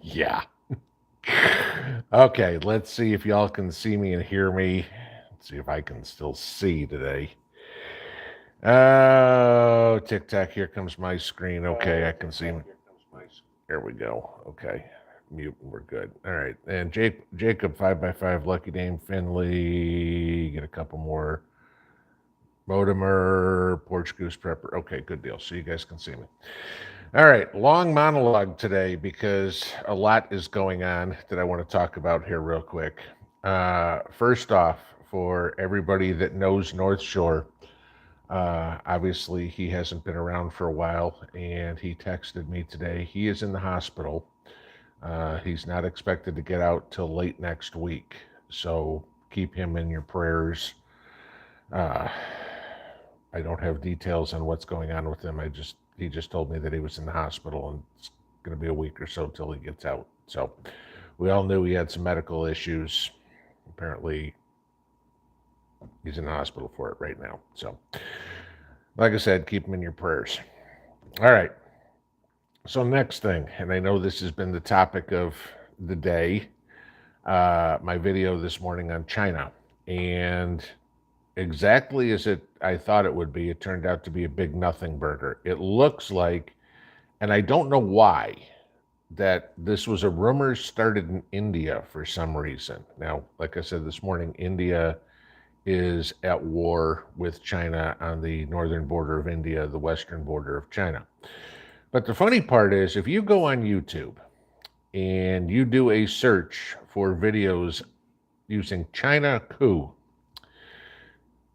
Yeah. Okay, let's see if y'all can see me and hear me. Let's see if I can still see today. Oh, tic tac, here comes my screen. Okay, I can see. There we go. Okay. Mute and we're good. All right. And Jacob 5x5, Lucky Dame Finley. Get a couple more. Motimer, Porch Goose Prepper. Okay, good deal. So you guys can see me. All right, long monologue today because a lot is going on that I want to talk about here real quick. First off, for everybody that knows North Shore, obviously he hasn't been around for a while, and he texted me today. He is in the hospital. He's not expected to get out till late next week, so keep him in your prayers. Uh, I don't have details on what's going on with him. He just told me that he was in the hospital and it's going to be a week or so till he gets out. So we all knew he had some medical issues. Apparently, he's in the hospital for it right now. So, like I said, keep him in your prayers. All right. So next thing, and I know this has been the topic of the day, my video this morning on China, and exactly as I thought it would be, it turned out to be a big nothing burger. It looks like, and I don't know why, that this was a rumor started in India for some reason. Now, like I said this morning, India is at war with China on the northern border of India, the western border of China. But the funny part is, if you go on YouTube and you do a search for videos using China coup,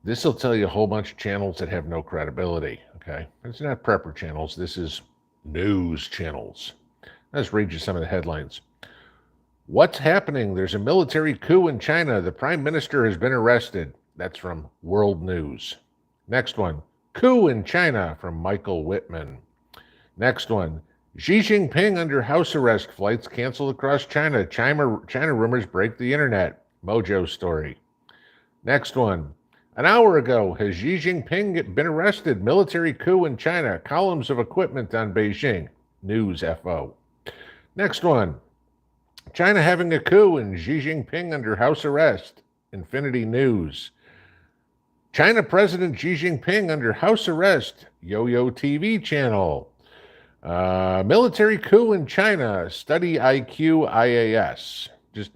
this will tell you a whole bunch of channels that have no credibility, okay? It's not prepper channels. This is news channels. Let's read you some of the headlines. What's happening? There's a military coup in China. The prime minister has been arrested. That's from World News. Next one. Coup in China from Michael Whitman. Next one. Xi Jinping under house arrest. Flights canceled across China. China rumors break the internet. Mojo story. Next one. An hour ago, has Xi Jinping been arrested? Military coup in China. Columns of equipment on Beijing. News FO. Next one. China having a coup and Xi Jinping under house arrest. Infinity News. China President Xi Jinping under house arrest. Yo-Yo TV channel. Military coup in China. Study IQ IAS. Just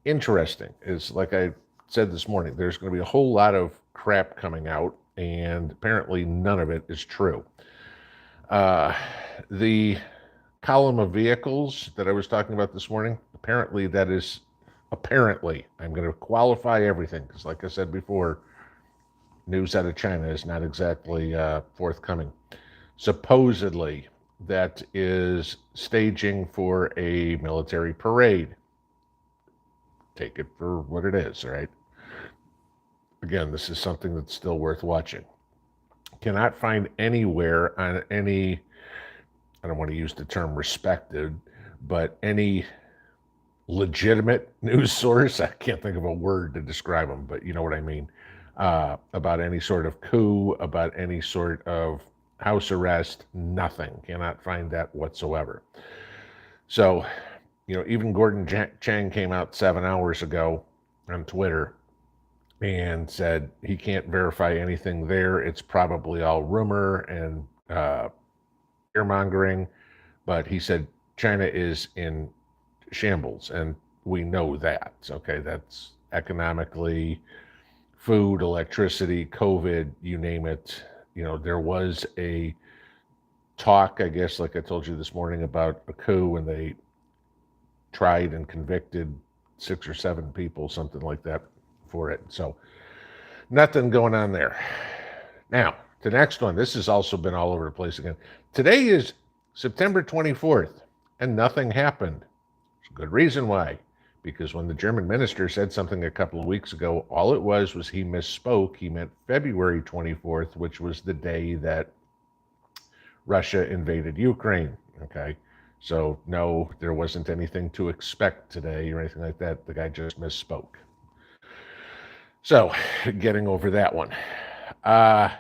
interesting. It's like I said this morning, there's going to be a whole lot of crap coming out, and apparently none of it is true. The column of vehicles that I was talking about this morning, apparently, I'm going to qualify everything because, like I said before, news out of China is not exactly forthcoming. Supposedly, that is staging for a military parade. Take it for what it is, right? Again, this is something that's still worth watching. Cannot find anywhere on any, I don't want to use the term respected, but any legitimate news source, I can't think of a word to describe them, but you know what I mean, about any sort of coup, about any sort of house arrest, nothing. Cannot find that whatsoever. So, even Gordon Chang came out 7 hours ago on Twitter and said he can't verify anything there. It's probably all rumor and fear-mongering, but he said China is in shambles, and we know that. Okay, that's economically, food, electricity, COVID, you name it. There was a talk, I guess, like I told you this morning, about a coup, and they tried and convicted 6 or 7 people, something like that, for it. So nothing going on there. Now, the next one, this has also been all over the place again. Today is September 24th, and nothing happened. There's a good reason why. Because when the German minister said something a couple of weeks ago, all it was he misspoke. He meant February 24th, which was the day that Russia invaded Ukraine. Okay. So, no, there wasn't anything to expect today or anything like that. The guy just misspoke. So, getting over that one. All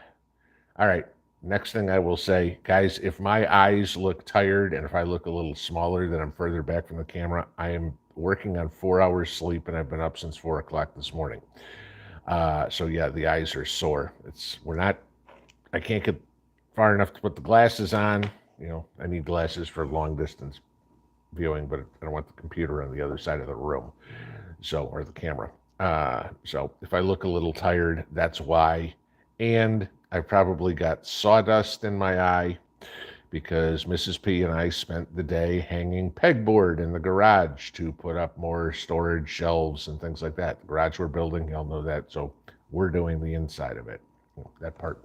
right. next thing I will say, guys, if my eyes look tired and if I look a little smaller, then I'm further back from the camera. I am working on 4 hours sleep and I've been up since 4 o'clock this morning. So yeah, the eyes are sore. I can't get far enough to put the glasses on. I need glasses for long distance viewing, but I don't want the computer on the other side of the room. Or the camera. So if I look a little tired, that's why. And I probably got sawdust in my eye because Mrs. P and I spent the day hanging pegboard in the garage to put up more storage shelves and things like that. The garage we're building, y'all know that. So we're doing the inside of it. That part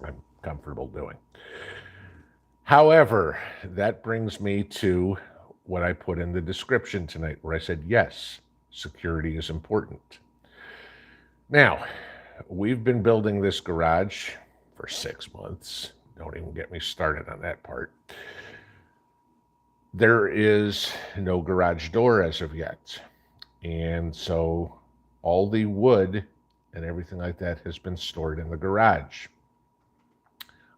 I'm comfortable doing. However, that brings me to what I put in the description tonight, where I said, yes, security is important. Now, we've been building this garage for 6 months. Don't even get me started on that part. There is no garage door as of yet. And so all the wood and everything like that has been stored in the garage.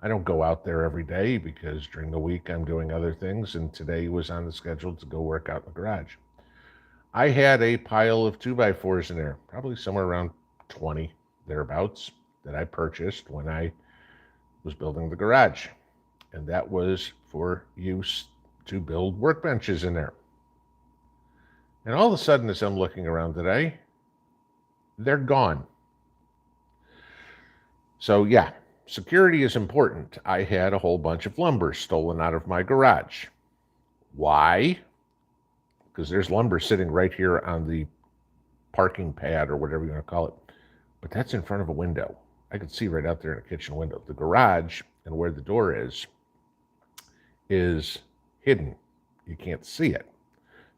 I don't go out there every day because during the week I'm doing other things, and today was on the schedule to go work out in the garage. I had a pile of 2x4s in there, probably somewhere around 20, thereabouts, that I purchased when I was building the garage. And that was for use to build workbenches in there. And all of a sudden, as I'm looking around today, they're gone. So yeah, security is important. I had a whole bunch of lumber stolen out of my garage. Why? Because there's lumber sitting right here on the parking pad or whatever you want to call it. But that's in front of a window. I could see right out there in a kitchen window. The garage and where the door is hidden. You can't see it.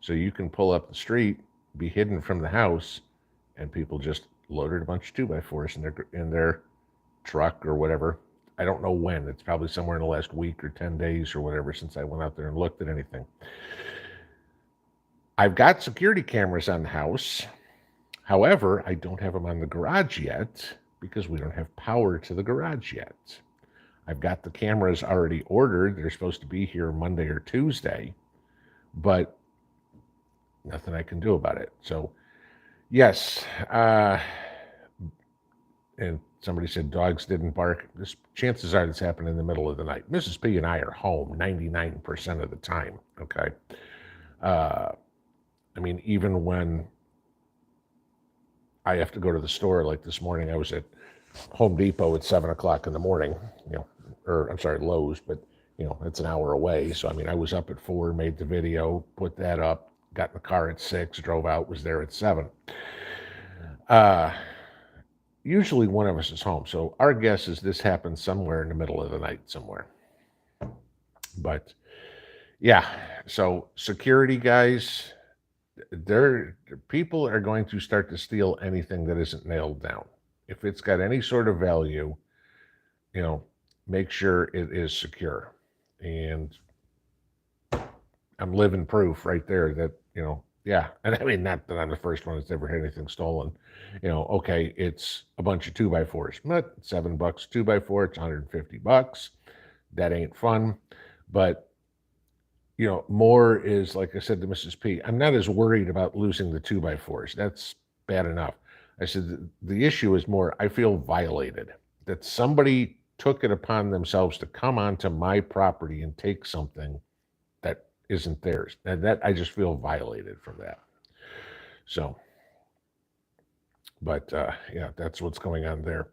So you can pull up the street, be hidden from the house, and people just loaded a bunch of 2x4s in their truck or whatever. I don't know when. It's probably somewhere in the last week or 10 days or whatever since I went out there and looked at anything. I've got security cameras on the house. However, I don't have them on the garage yet because we don't have power to the garage yet. I've got the cameras already ordered. They're supposed to be here Monday or Tuesday, but nothing I can do about it. So, yes. And somebody said dogs didn't bark. Chances are this happened in the middle of the night. Mrs. P and I are home 99% of the time, okay? I mean, even when I have to go to the store, like this morning, I was at Home Depot at 7 o'clock in the morning, or I'm sorry, Lowe's, but it's an hour away. So, I mean, I was up at 4, made the video, put that up, got in the car at 6, drove out, was there at 7. Usually one of us is home. So our guess is this happened somewhere in the middle of the night somewhere. But yeah, so security guys, people are going to start to steal anything that isn't nailed down. If it's got any sort of value, make sure it is secure. And I'm living proof right there that, yeah. And I mean, not that I'm the first one that's ever had anything stolen. Okay, it's a bunch of 2x4s, but $7 2x4, it's $150. That ain't fun. But more is, like I said to Mrs. P, I'm not as worried about losing the 2x4s. That's bad enough. I said, the issue is more, I feel violated that somebody took it upon themselves to come onto my property and take something that isn't theirs. And that I just feel violated from that. So, but yeah, that's what's going on there.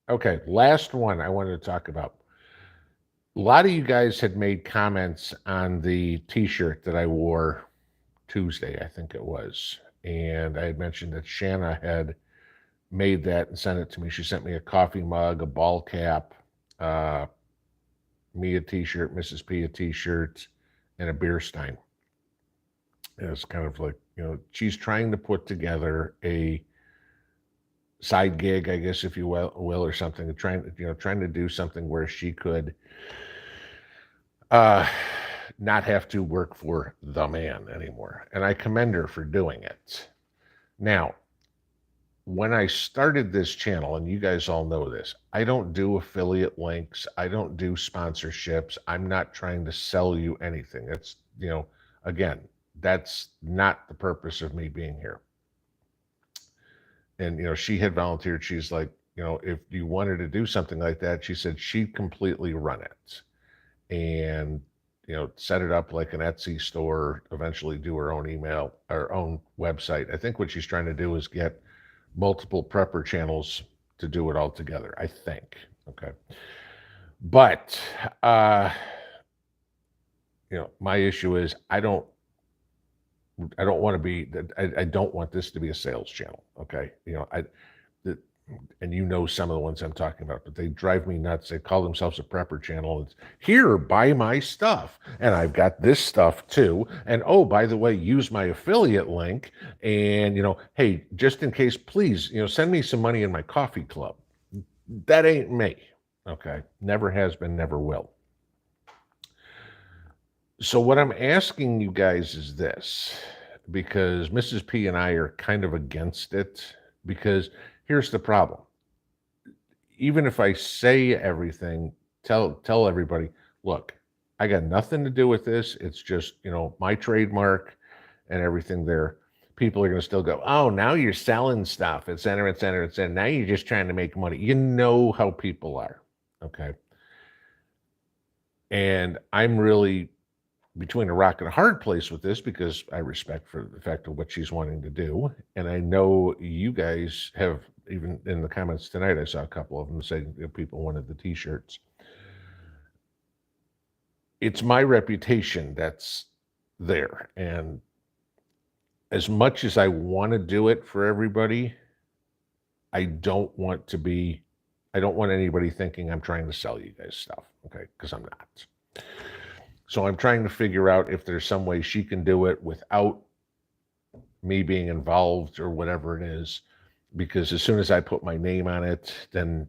Okay, last one I wanted to talk about. A lot of you guys had made comments on the t-shirt that I wore Tuesday, I think it was. And I had mentioned that Shanna had made that and sent it to me. She sent me a coffee mug, a ball cap, me a t-shirt, Mrs. P a t-shirt, and a beer stein. And it's kind of like, she's trying to put together a side gig, I guess, if you will, or something, trying to do something where she could not have to work for the man anymore. And I commend her for doing it. Now, when I started this channel, and you guys all know this, I don't do affiliate links. I don't do sponsorships. I'm not trying to sell you anything. It's, again, that's not the purpose of me being here. And, she had volunteered. She's like, if you wanted to do something like that, she said she'd completely run it and, set it up like an Etsy store, eventually do her own email, her own website. I think what she's trying to do is get multiple prepper channels to do it all together, I think. Okay. But, my issue is I don't want to be, I don't want this to be a sales channel. Okay. And some of the ones I'm talking about, but they drive me nuts. They call themselves a prepper channel. It's here, buy my stuff. And I've got this stuff too. And oh, by the way, use my affiliate link. And, hey, just in case, please, send me some money in my coffee club. That ain't me. Okay. Never has been, never will. So what I'm asking you guys is this, because Mrs. P and I are kind of against it, because here's the problem. Even if I say everything, tell everybody, look, I got nothing to do with this. It's just, my trademark and everything there. People are going to still go, oh, now you're selling stuff, et cetera, et cetera, et cetera. Now you're just trying to make money. You know how people are. Okay. And I'm really between a rock and a hard place with this, because I respect for the fact of what she's wanting to do. And I know you guys have, even in the comments tonight, I saw a couple of them saying people wanted the t-shirts. It's my reputation that's there. And as much as I want to do it for everybody, I don't want anybody thinking I'm trying to sell you guys stuff. Okay. Because I'm not. So I'm trying to figure out if there's some way she can do it without me being involved or whatever it is, because as soon as I put my name on it, then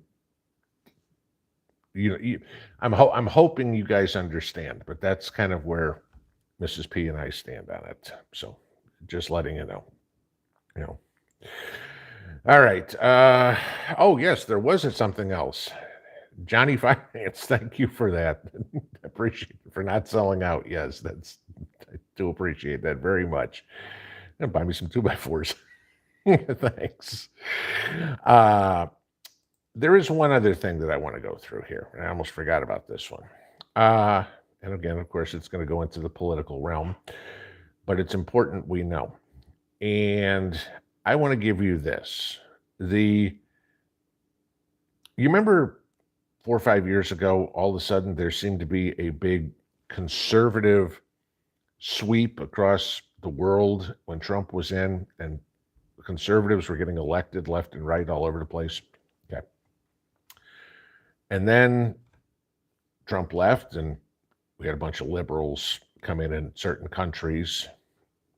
I'm hoping you guys understand, but that's kind of where Mrs. P and I stand on it. So just letting you know. All right. Oh yes, there wasn't something else. Johnny Finance, thank you for that. Appreciate it for not selling out. Yes, I do appreciate that very much. And buy me some 2x4s. Thanks. There is one other thing that I want to go through here, and I almost forgot about this one. And again, of course, it's going to go into the political realm, but it's important we know. And I want to give you this. You remember 4 or 5 years ago, all of a sudden there seemed to be a big conservative sweep across the world when Trump was in, and conservatives were getting elected left and right all over the place. Okay. And then Trump left, and we had a bunch of liberals come in certain countries.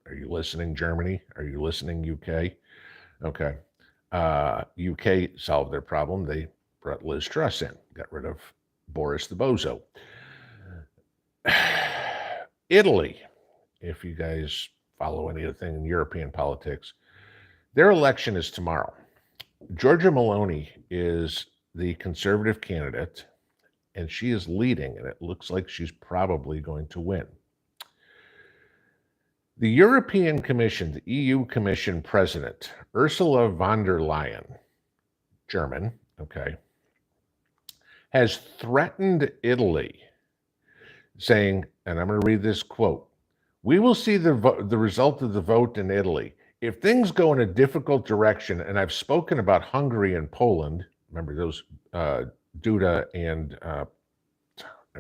Are you listening, Germany? Are you listening, UK? Okay. UK solved their problem. They brought Liz Truss in, got rid of Boris the Bozo. Italy, if you guys follow anything in European politics, their election is tomorrow. Giorgia Meloni is the conservative candidate, and she is leading, and it looks like she's probably going to win. The European Commission, the EU Commission President, Ursula von der Leyen, German, okay, has threatened Italy, saying, and I'm going to read this quote, "We will see the result of the vote in Italy. If things go in a difficult direction," and I've spoken about Hungary and Poland, remember those Duda and I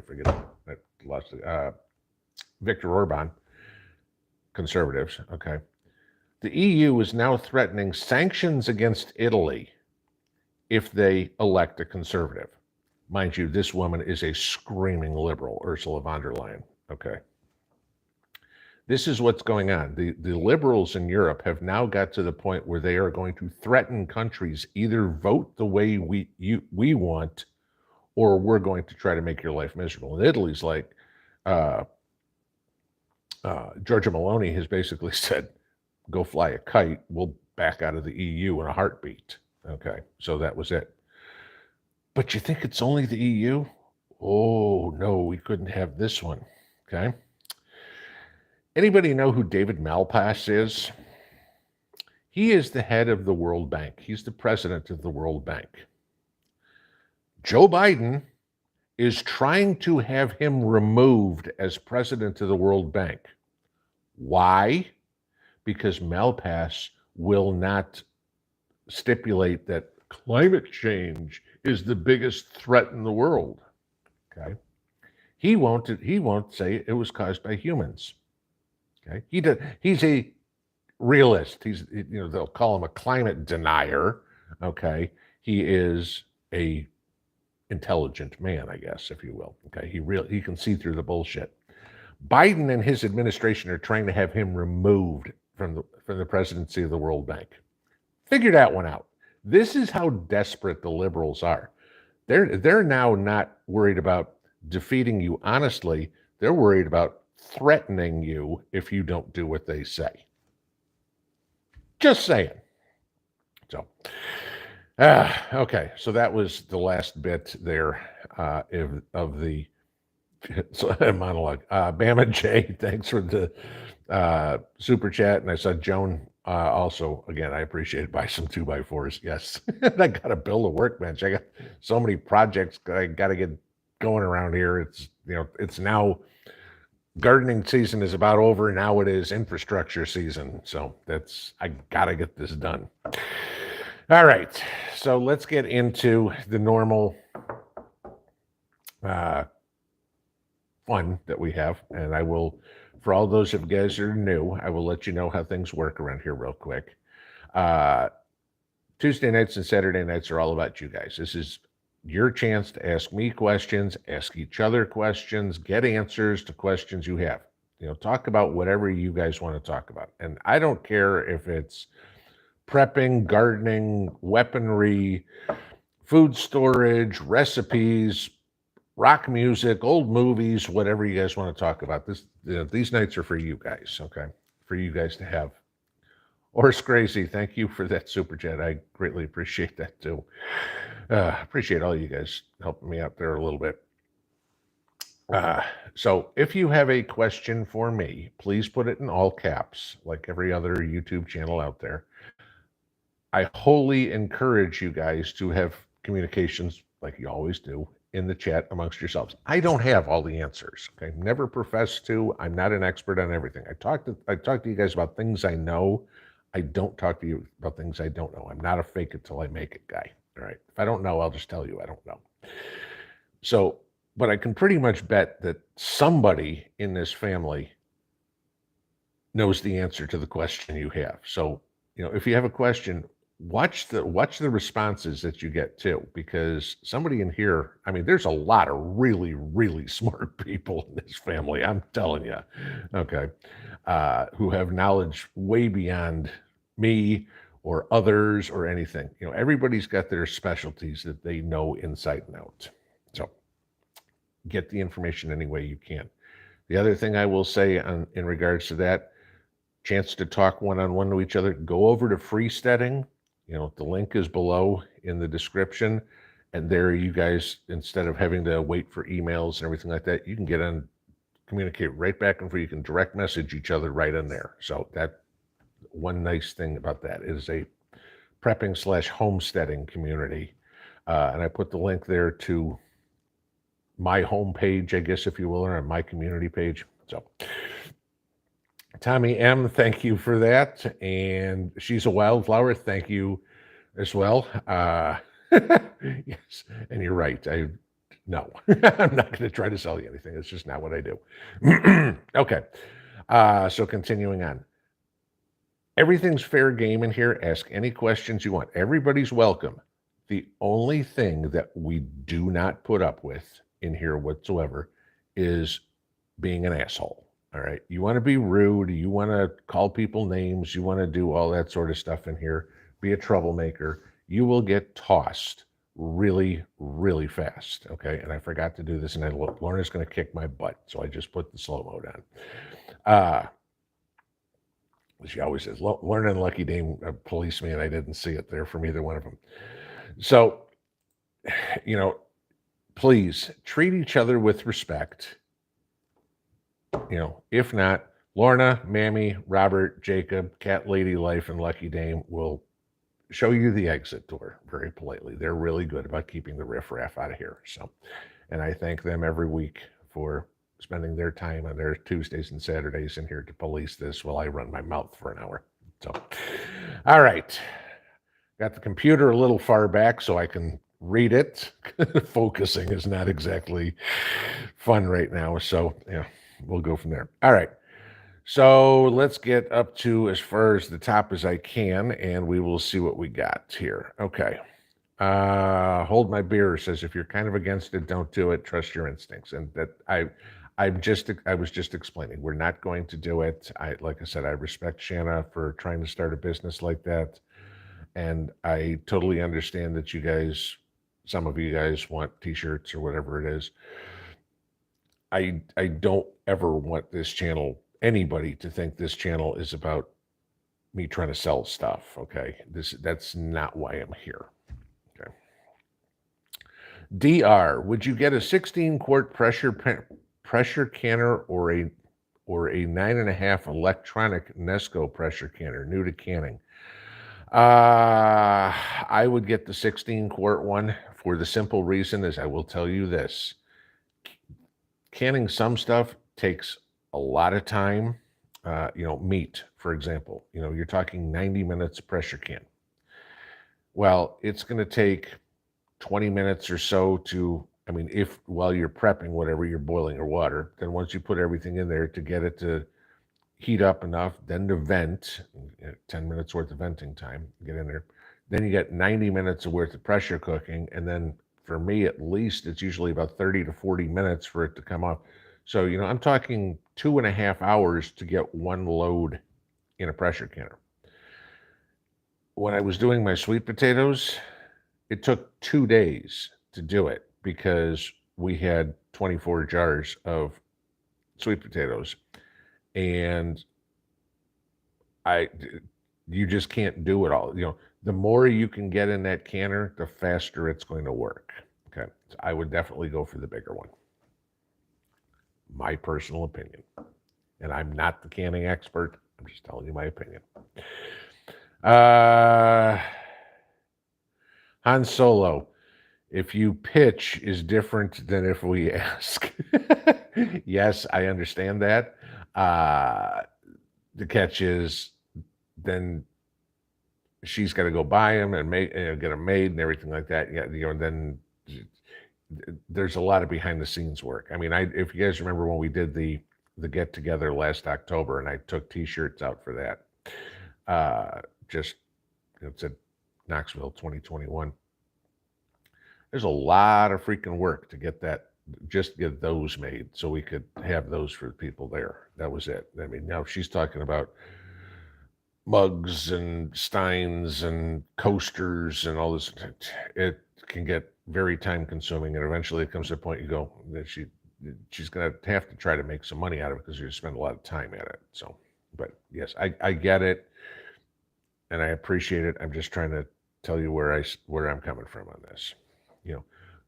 forget, I lost it, Viktor Orban, conservatives, okay. The EU is now threatening sanctions against Italy if they elect a conservative. Mind you, this woman is a screaming liberal, Ursula von der Leyen, okay. This is what's going on. The liberals in Europe have now got to the point where they are going to threaten countries, either vote the way we want, or we're going to try to make your life miserable. And Italy's like, Giorgia Meloni has basically said, go fly a kite. We'll back out of the EU in a heartbeat. Okay, so that was it. But you think it's only the EU? Oh, no, we couldn't have this one. Okay. Anybody know who David Malpass is? He is the head of the World Bank. He's the president of the World Bank. Joe Biden is trying to have him removed as president of the World Bank. Why? Because Malpass will not stipulate that climate change is the biggest threat in the world. Okay. He won't say it was caused by humans. Okay. He's a realist. They'll call him a climate denier. Okay. He is a intelligent man, I guess, if you will. Okay. He can see through the bullshit. Biden and his administration are trying to have him removed from the presidency of the World Bank. Figure that one out. This is how desperate the liberals are. They're now not worried about defeating you honestly. They're worried about threatening you if you don't do what they say. Just saying. So, okay. So that was the last bit there of the monologue. Bama J, thanks for the super chat. And I saw Joan also, again, I appreciate it. Buy some 2x4s. Yes. I got to build a workbench. I got so many projects I got to get going around here. It's now gardening season is about over. Now it is infrastructure season. So I got to get this done. All right. So let's get into the normal fun that we have. And I will, for all those of you guys that are new, I will let you know how things work around here real quick. Tuesday nights and Saturday nights are all about you guys. This is your chance to ask me questions, ask each other questions, get answers to questions you have. Talk about whatever you guys want to talk about. And I don't care if it's prepping, gardening, weaponry, food storage, recipes, rock music, old movies, whatever you guys want to talk about. These nights are for you guys, okay? For you guys to have. Horse Crazy, thank you for that super chat. I greatly appreciate that too. Appreciate all you guys helping me out there a little bit. So if you have a question for me, please put it in all caps, like every other YouTube channel out there. I wholly encourage you guys to have communications, like you always do, in the chat amongst yourselves. I don't have all the answers. Okay, never profess to. I'm not an expert on everything. I talk to you guys about things I know. I don't talk to you about things I don't know. I'm not a fake it till I make it guy. All right. If I don't know, I'll just tell you I don't know. So, but I can pretty much bet that somebody in this family knows the answer to the question you have. So, if you have a question, watch the responses that you get too, because somebody in here, there's a lot of really, really smart people in this family, I'm telling you, okay, who have knowledge way beyond me or others or anything. Everybody's got their specialties that they know inside and out. So get the information any way you can. The other thing I will say in regards to that, chance to talk one-on-one to each other, go over to Freesteading. The link is below in the description. And there you guys, instead of having to wait for emails and everything like that, you can get on, communicate right back and forth. You can direct message each other right in there. So that one nice thing about that is a prepping/homesteading community. And I put the link there to my homepage, I guess, if you will, or my community page. So Tommy M, thank you for that. And She's a Wildflower, thank you as well. Yes, and you're right. No, I'm not going to try to sell you anything. It's just not what I do. Okay, so continuing on. Everything's fair game in here. Ask any questions you want. Everybody's welcome. The only thing that we do not put up with in here whatsoever is being an asshole. All right. You want to be rude. You want to call people names. You want to do all that sort of stuff in here. Be a troublemaker. You will get tossed really, really fast. Okay. And I forgot to do this, and Lorna's going to kick my butt. So I just put the slow mode on. She always says, learn and Lucky Dame police me, and I didn't see it there from either one of them. So, you know, please treat each other with respect. If not, Lorna, Mammy, Robert, Jacob, Cat Lady Life, and Lucky Dame will show you the exit door very politely. They're really good about keeping the riffraff out of here. So, and I thank them every week for spending their time on their Tuesdays and Saturdays in here to police this while I run my mouth for an hour. So, all right. Got the computer a little far back so I can read it. Focusing is not exactly fun right now. So, yeah, we'll go from there. All right. So let's get up to as far as the top as I can, and we will see what we got here. Okay. Hold My Beer says, if you're kind of against it, don't do it. Trust your instincts. And that I was just explaining, we're not going to do it. Like I said, I respect Shanna for trying to start a business like that. And I totally understand that you guys, some of you guys want t-shirts or whatever it is. I don't ever want this channel, anybody to think this channel is about me trying to sell stuff. Okay. That's not why I'm here. Okay. DR, would you get a 16-quart pressure canner or a 9.5 electronic Nesco pressure canner, new to canning? I would get the 16-quart one for the simple reason is I will tell you this. Canning some stuff takes a lot of time. Meat, for example, you're talking 90 minutes pressure can. Well, it's going to take 20 minutes or so if while you're prepping whatever you're boiling or water, then once you put everything in there to get it to heat up enough, then to vent, 10 minutes worth of venting time, get in there. Then you get 90 minutes worth of pressure cooking. And then for me, at least, it's usually about 30 to 40 minutes for it to come off. So, I'm talking 2.5 hours to get one load in a pressure canner. When I was doing my sweet potatoes, it took 2 days to do it because we had 24 jars of sweet potatoes. And you just can't do it all. The more you can get in that canner, the faster it's going to work. Okay. So I would definitely go for the bigger one. My personal opinion. And I'm not the canning expert. I'm just telling you my opinion. Han Solo, if you pitch is different than if we ask. Yes, I understand that. The catch is then she's got to go buy them and make, get them made and everything like that. Yeah, and then there's a lot of behind the scenes work. If you guys remember when we did the get together last October, and I took t-shirts out for that. It said Knoxville 2021. There's a lot of freaking work to get that, just get those made so we could have those for people there. That was it. Now she's talking about mugs and steins and coasters and all this. It can get very time consuming, and eventually it comes to a point you go that she's going to have to try to make some money out of it because you spend a lot of time at it. So, but yes, I get it and I appreciate it. I'm just trying to tell you where I'm coming from on this.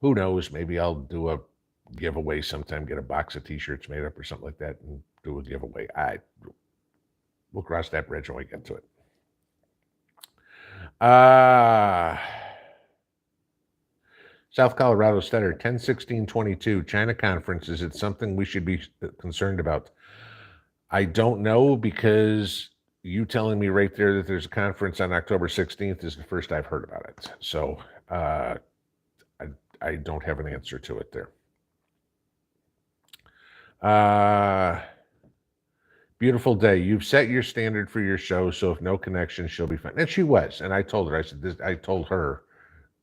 Who knows? Maybe I'll do a giveaway sometime, get a box of t-shirts made up or something like that and do a giveaway. We'll cross that bridge when we get to it. South Colorado Stutter, 10/16/22, China conference. Is it something we should be concerned about? I don't know, because you telling me right there that there's a conference on October 16th is the first I've heard about it. So I don't have an answer to it there. Beautiful day. You've set your standard for your show, so if no connection, she'll be fine. And she was. And I told her, I told her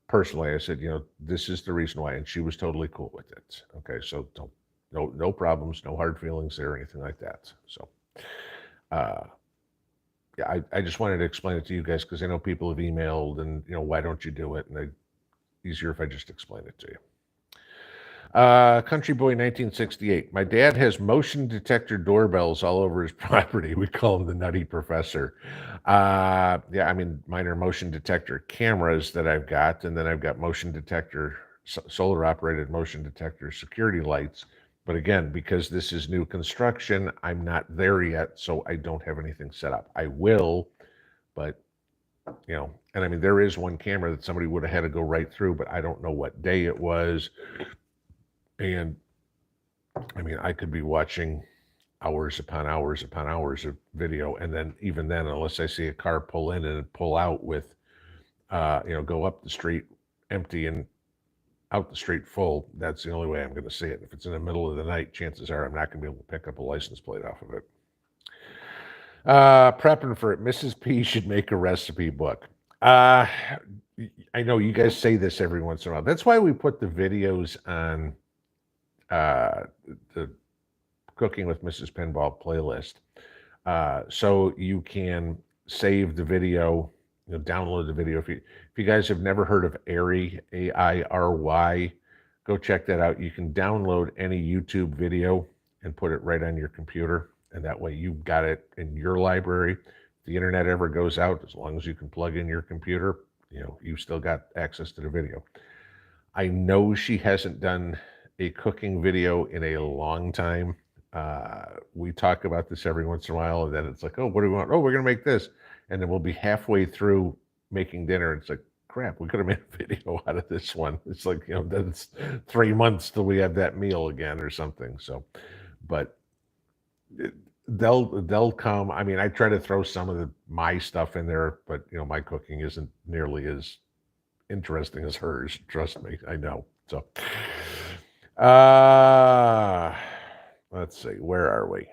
personally, I said, this is the reason why. And she was totally cool with it. Okay, so no problems, no hard feelings there or anything like that. So yeah, I just wanted to explain it to you guys because I know people have emailed and, why don't you do it? And easier if I just explain it to you. Country Boy 1968. My dad has motion detector doorbells all over his property. We call him the Nutty Professor. Yeah, I mean, mine are motion detector cameras that I've got, and then I've got motion detector, solar operated motion detector security lights. But again, because this is new construction, I'm not there yet, so I don't have anything set up. I will, but and I mean, there is one camera that somebody would have had to go right through, but I don't know what day it was. And I mean, I could be watching hours upon hours upon hours of video, and then even then, unless I see a car pull in and pull out with, go up the street empty and out the street full, that's the only way I'm going to see it. If it's in the middle of the night, chances are I'm not going to be able to pick up a license plate off of it. Prepping for it. Mrs. P should make a recipe book. I know you guys say this every once in a while. That's why we put the videos on the Cooking with Mrs. Pinball playlist. So you can save the video, download the video. If you guys have never heard of Airy, AIRY, go check that out. You can download any YouTube video and put it right on your computer. And that way you've got it in your library. If the internet ever goes out, as long as you can plug in your computer, you've still got access to the video. I know she hasn't done a cooking video in a long time. We talk about this every once in a while, and then it's like, oh, what do we want? Oh, we're going to make this. And then we'll be halfway through making dinner. It's like, crap, we could have made a video out of this one. It's like, then it's 3 months till we have that meal again or something. So, but they'll come. I mean, I try to throw some of my stuff in there, but my cooking isn't nearly as interesting as hers. Trust me, I know. So, let's see, where are we?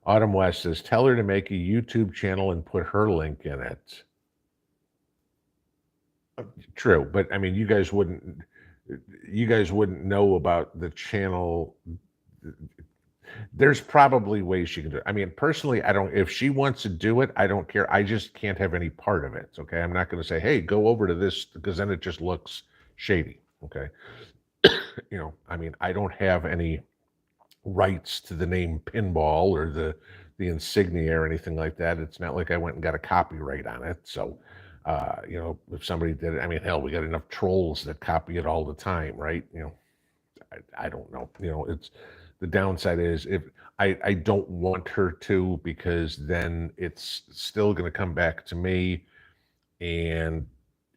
Autumn West says, tell her to make a YouTube channel and put her link in it. True, but I mean, you guys wouldn't know about the channel. There's probably ways she can do it. I mean, personally, if she wants to do it, I don't care. I just can't have any part of it. Okay. I'm not going to say, hey, go over to this, because then it just looks shady. Okay. I mean, I don't have any rights to the name Pinball or the insignia or anything like that. It's not like I went and got a copyright on it. So, if somebody did it, I mean, hell, we got enough trolls that copy it all the time, right? I don't know. It's the downside is if I don't want her to, because then it's still going to come back to me. And,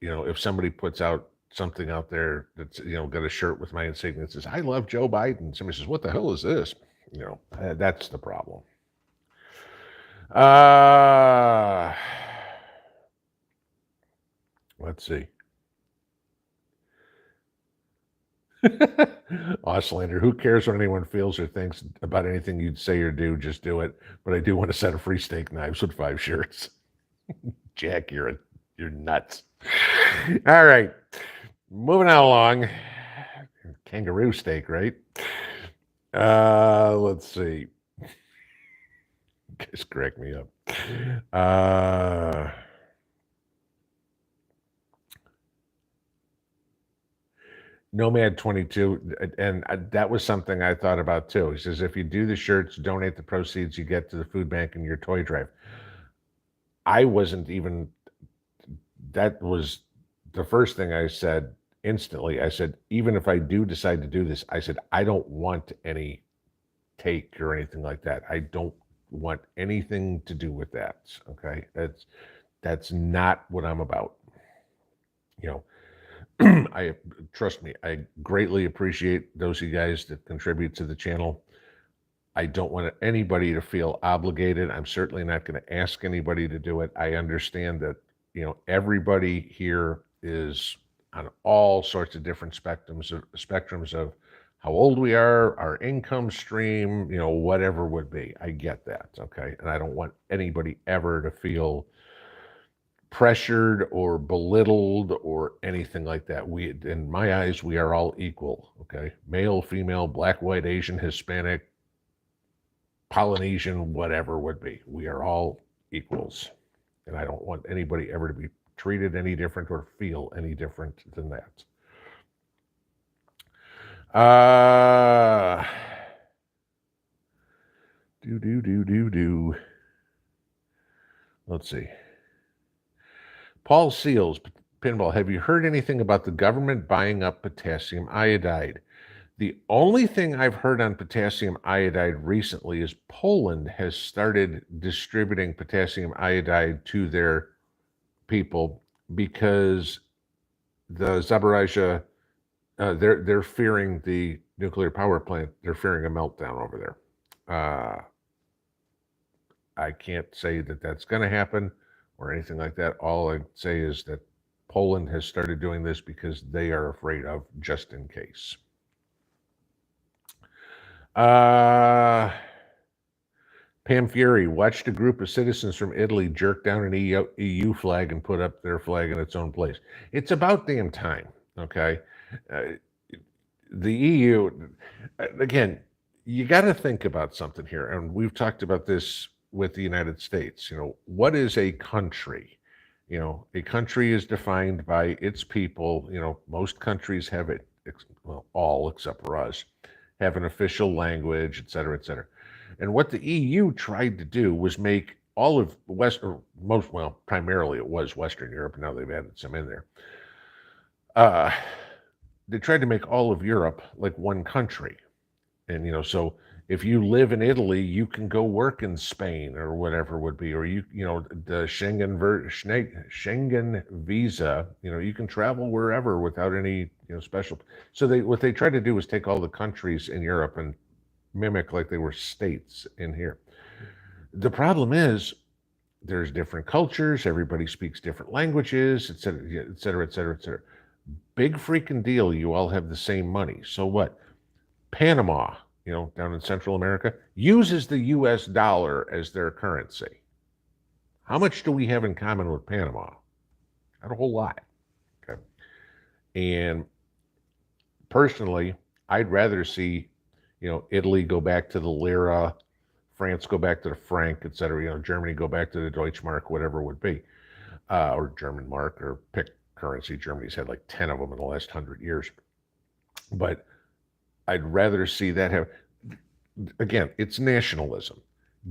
if somebody puts out something out there that's, got a shirt with my insignia that says, I love Joe Biden. Somebody says, what the hell is this? That's the problem. Let's see. Oslander, who cares what anyone feels or thinks about anything you'd say or do? Just do it. But I do want a set of free steak knives with 5 shirts. Jack, you're nuts. All right, moving on along. Kangaroo steak, right? Let's see. Guys, crack me up. Nomad 22, and that was something I thought about too. He says, if you do the shirts, donate the proceeds you get to the food bank and your toy drive. I wasn't even, that was the first thing I said instantly. I said, even if I do decide to do this, I said, I don't want any take or anything like that. I don't want anything to do with that. Okay. That's not what I'm about. I trust me, I greatly appreciate those of you guys that contribute to the channel. I don't want anybody to feel obligated. I'm certainly not going to ask anybody to do it. I understand that, everybody here is on all sorts of different spectrums of how old we are, our income stream, whatever would be. I get that. Okay. And I don't want anybody ever to feel pressured or belittled or anything like that. In my eyes, we are all equal. Okay. Male, female, black, white, Asian, Hispanic, Polynesian, whatever would be. We are all equals. And I don't want anybody ever to be treated any different or feel any different than that. Let's see. Paul Seals, Pinball, have you heard anything about the government buying up potassium iodide? The only thing I've heard on potassium iodide recently is Poland has started distributing potassium iodide to their people because the Zaporizhia, they're fearing the nuclear power plant. They're fearing a meltdown over there. I can't say that that's going to happen or anything like that. All I'd say is that Poland has started doing this because they are afraid of just in case. Pam Fury watched a group of citizens from Italy jerk down an EU flag and put up their flag in its own place. It's about damn time, okay? The EU, again, you got to think about something here, and we've talked about this with the United States. What is a country? A country is defined by its people. Most countries have it, well, all except for us, have an official language, et cetera, et cetera. And what the EU tried to do was make all of primarily it was Western Europe, and now they've added some in there. They tried to make all of Europe like one country. And, so if you live in Italy, you can go work in Spain or whatever it would be, or the Schengen visa, you can travel wherever without any, special. So what they tried to do was take all the countries in Europe and mimic like they were states in here. The problem is there's different cultures, everybody speaks different languages, et cetera, et cetera, et cetera, et cetera. Big freaking deal, you all have the same money. So what? Panama, down in Central America, uses the US dollar as their currency. How much do we have in common with Panama? Not a whole lot. Okay. And personally, I'd rather see, Italy go back to the lira, France go back to the franc, et cetera, Germany go back to the Deutschmark, whatever it would be, or German mark, or pick currency. Germany's had like 10 of them in the last 100 years. But I'd rather see that have, again, it's nationalism.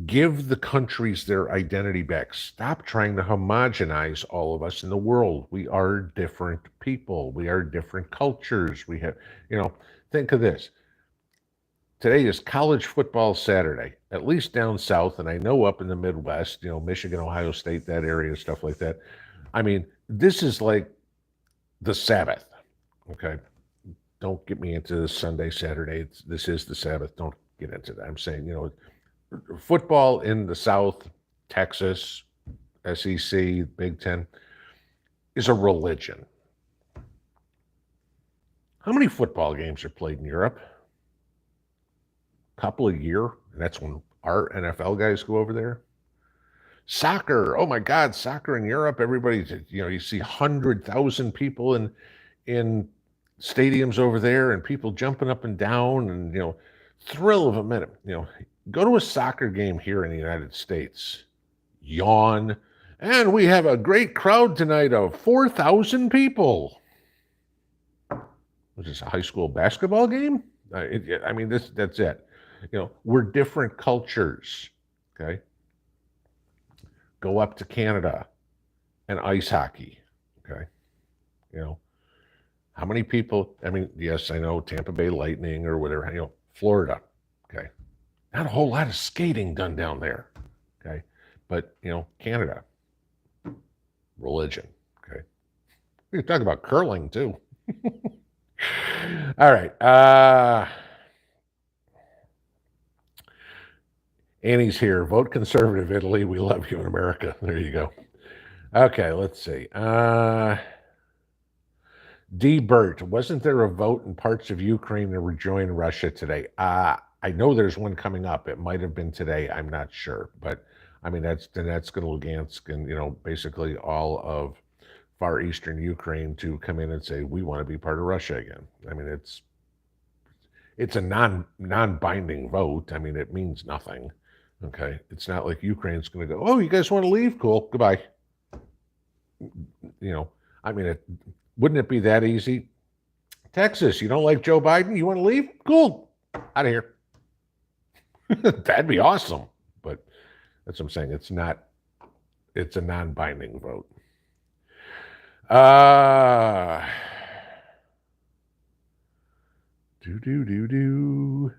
Give the countries their identity back. Stop trying to homogenize all of us in the world. We are different people. We are different cultures. We have, think of this. Today is college football Saturday, at least down south, and I know up in the Midwest, Michigan, Ohio State, that area, stuff like that. I mean, this is like the Sabbath, okay? Don't get me into Sunday, Saturday. This is the Sabbath. Don't get into that. I'm saying, football in the South, Texas, SEC, Big Ten, is a religion. How many football games are played in Europe? A couple a year, and that's when our NFL guys go over there. Soccer, oh my God, soccer in Europe, everybody's, you see 100,000 people in stadiums over there and people jumping up and down and, thrill of a minute. Go to a soccer game here in the United States, yawn, and we have a great crowd tonight of 4,000 people. Was this a high school basketball game? That's it. We're different cultures, okay? Go up to Canada and ice hockey, okay? How many people, yes, I know Tampa Bay Lightning or whatever, Florida, okay? Not a whole lot of skating done down there, okay? But, Canada, religion, okay? We can talk about curling, too. All right. Annie's here. Vote conservative, Italy. We love you in America. There you go. Okay, let's see. D. Burt, wasn't there a vote in parts of Ukraine to rejoin Russia today? I know there's one coming up. It might have been today. I'm not sure. But, that's Donetsk and Lugansk and, basically all of far eastern Ukraine to come in and say, we want to be part of Russia again. It's a non-binding vote. It means nothing. Okay. It's not like Ukraine's going to go, oh, you guys want to leave? Cool. Goodbye. you know, I mean, wouldn't it be that easy? Texas, you don't like Joe Biden? You want to leave? Cool. Out of here. That'd be awesome. But that's what I'm saying. It's a non-binding vote. Do.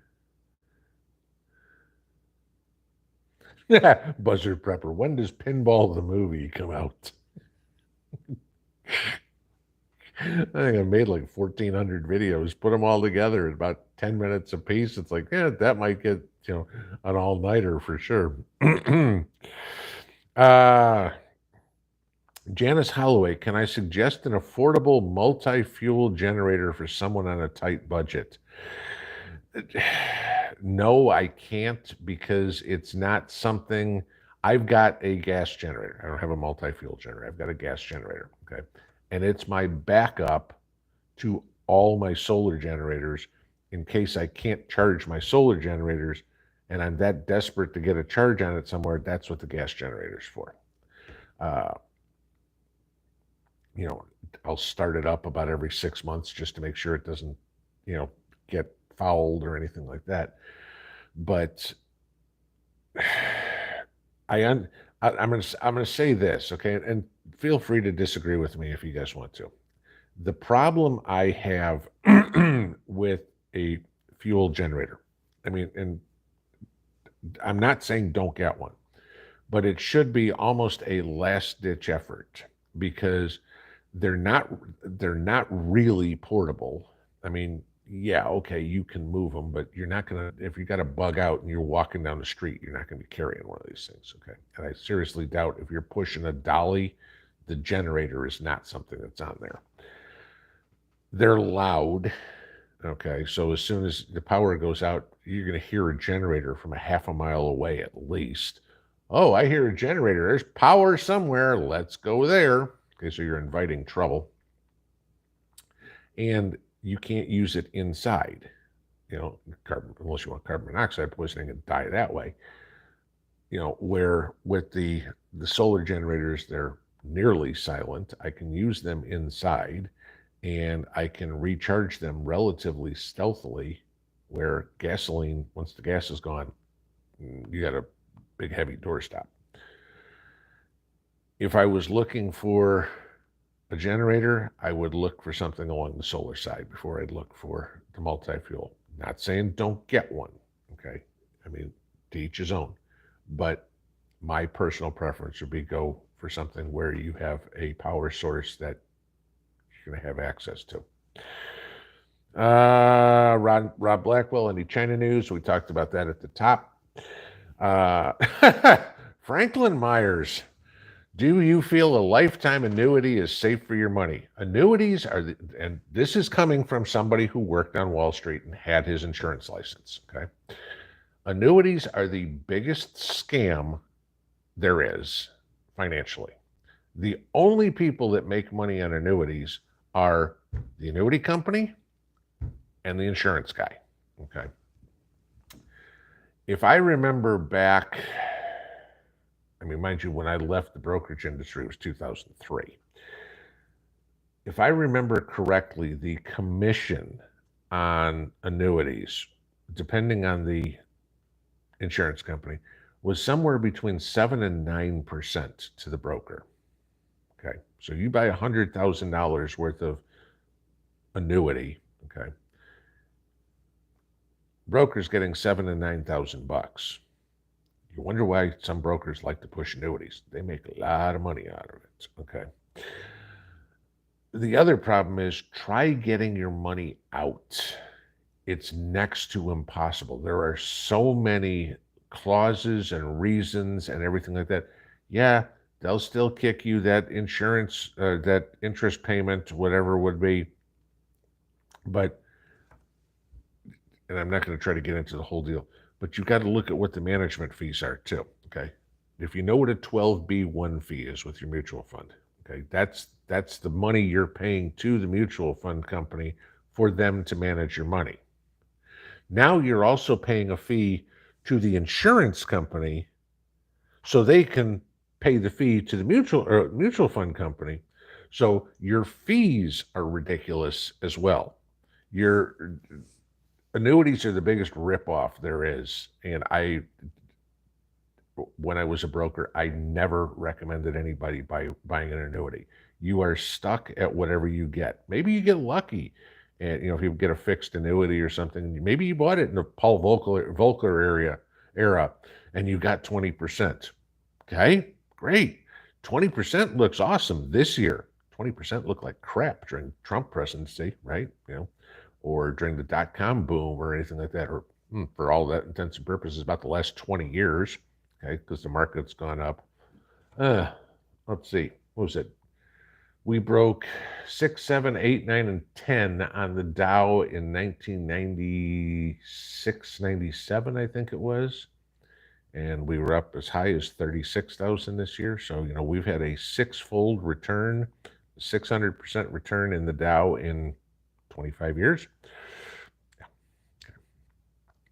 Buzzard Prepper. When does Pinball the movie come out? I think I made like 1,400 videos, put them all together at about 10 minutes a piece. It's like, yeah, that might get, an all-nighter for sure. Janice Holloway, can I suggest an affordable multi-fuel generator for someone on a tight budget? No, I can't, because it's not something. I've got a gas generator. I don't have a multi-fuel generator. I've got a gas generator, okay? And it's my backup to all my solar generators in case I can't charge my solar generators and I'm that desperate to get a charge on it somewhere. That's what the gas generator is for. I'll start it up about every 6 months just to make sure it doesn't, get fouled or anything like that. But I'm gonna say this, okay, and feel free to disagree with me if you guys want to. The problem I have with a fuel generator, I mean, and I'm not saying don't get one, but it should be almost a last-ditch effort, because they're not really portable. I mean, yeah, okay, you can move them, but you're not gonna, if you got a bug out and you're walking down the street, you're not gonna be carrying one of these things, okay? And I seriously doubt if you're pushing a dolly, the generator is not something that's on there. They're loud, okay? So as soon as the power goes out, you're gonna hear a generator from a half a mile away at least. Oh, I hear a generator. There's power somewhere. Let's go there. Okay, so you're inviting trouble. And you can't use it inside, unless you want carbon monoxide poisoning and die that way. Where with the solar generators, they're nearly silent. I can use them inside, and I can recharge them relatively stealthily, where gasoline, once the gas is gone, you got a big heavy doorstop. If I was looking for a generator, I would look for something along the solar side before I'd look for the multi-fuel. Not saying don't get one, okay? I mean, to each his own. But my personal preference would be go for something where you have a power source that you're going to have access to. Rob Blackwell, any China news? We talked about that at the top. Franklin Myers. Do you feel a lifetime annuity is safe for your money? Annuities are, and this is coming from somebody who worked on Wall Street and had his insurance license, okay? Annuities are the biggest scam there is financially. The only people that make money on annuities are the annuity company and the insurance guy, okay? If I remember back, I mean, mind you, when I left the brokerage industry, it was 2003. If I remember correctly, the commission on annuities, depending on the insurance company, was somewhere between 7 and 9% to the broker. Okay, so you buy $100,000 worth of annuity, okay? Broker's getting $7,000 and $9,000. You wonder why some brokers like to push annuities. They make a lot of money out of it, okay? The other problem is try getting your money out. It's next to impossible. There are so many clauses and reasons and everything like that. Yeah, they'll still kick you that insurance, that interest payment, whatever it would be. But, and I'm not going to try to get into the whole deal, but you've got to look at what the management fees are too, okay? If you know what a 12B1 fee is with your mutual fund, okay, that's the money you're paying to the mutual fund company for them to manage your money. Now you're also paying a fee to the insurance company so they can pay the fee to the mutual fund company. So your fees are ridiculous as well. Your annuities are the biggest ripoff there is. And when I was a broker, I never recommended anybody buying an annuity. You are stuck at whatever you get. Maybe you get lucky, and if you get a fixed annuity or something, maybe you bought it in the Paul Volcker era, and you got 20%. Okay, great. 20% looks awesome this year. 20% looked like crap during Trump presidency, right? Or during the dot-com boom or anything like that, or for all that intents and purposes, about the last 20 years. Okay, because the market's gone up. Let's see, what was it? We broke 6, 7, 8, 9, and 10 on the Dow in 1996, 97, I think it was. And we were up as high as 36,000 this year. So, we've had a six-fold return, 600% return in the Dow in 25 years.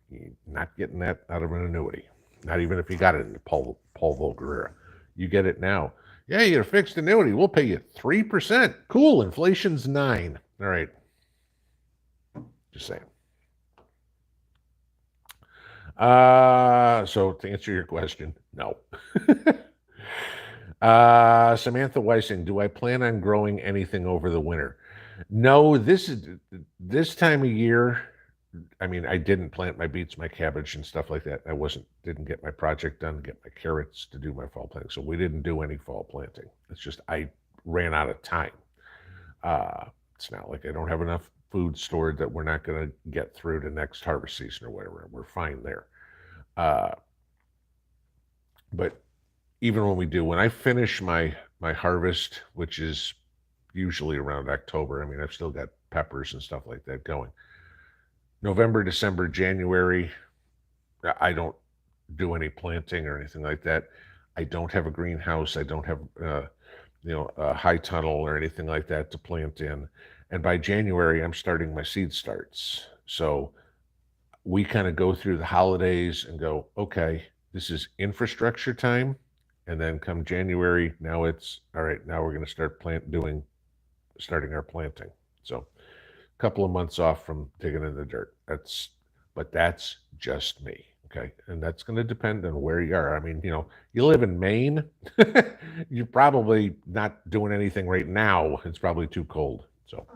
You're not getting that out of an annuity. Not even if you got it in the Paul Volcker era. You get it now. Yeah, you get a fixed annuity. We'll pay you 3%. Cool. Inflation's 9%. All right. Just saying. So to answer your question, no. Samantha Weissing, do I plan on growing anything over the winter? No, this time of year. I mean, I didn't plant my beets, my cabbage, and stuff like that. Didn't get my project done, get my carrots to do my fall planting. So we didn't do any fall planting. It's just I ran out of time. It's not like I don't have enough food stored that we're not going to get through the next harvest season or whatever. We're fine there. But even when I finish my harvest, which is usually around October, I mean, I've still got peppers and stuff like that going. November, December, January, I don't do any planting or anything like that. I don't have a greenhouse. I don't have, a high tunnel or anything like that to plant in. And by January, I'm starting my seed starts. So we kind of go through the holidays and go, okay, this is infrastructure time. And then come January, now it's, all right, now we're going to start starting our planting. So couple of months off from digging in the dirt. That's just me. Okay. And that's going to depend on where you are. I mean, you live in Maine, you're probably not doing anything right now. It's probably too cold. So,